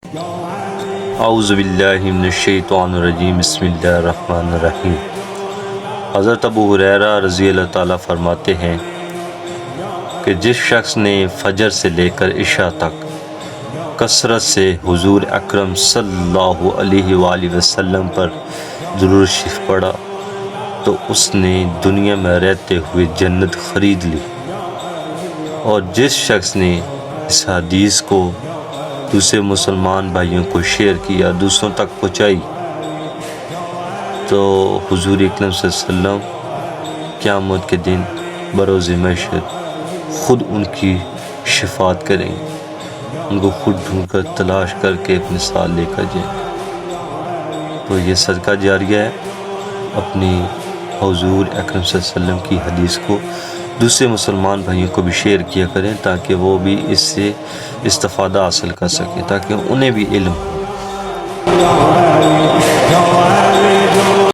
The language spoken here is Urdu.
اعوذ باللہ من الشیطان الرجیم، بسم اللہ الرحمن الرحیم۔ حضرت ابو ہریرہ رضی اللہ تعالیٰ فرماتے ہیں کہ جس شخص نے فجر سے لے کر عشاء تک کثرت سے حضور اکرم صلی اللہ علیہ وآلہ وسلم پر درود شریف پڑھا تو اس نے دنیا میں رہتے ہوئے جنت خرید لی، اور جس شخص نے اس حدیث کو دوسرے مسلمان بھائیوں کو شیئر کیا، دوسروں تک پہنچائی، تو حضور اکرم صلی اللہ علیہ وسلم قیامت کے دن بروز محشر خود ان کی شفاعت کریں گے، ان کو خود ڈھونڈ کر تلاش کر کے اپنے ساتھ لے کر جائیں گے۔ تو یہ صدقہ جاریہ ہے، اپنی حضور اکرم صلی اللہ علیہ وسلم کی حدیث کو دوسرے مسلمان بھائیوں کو بھی شیئر کیا کریں، تاکہ وہ بھی اس سے استفادہ حاصل کر سکیں، تاکہ انہیں بھی علم ہو۔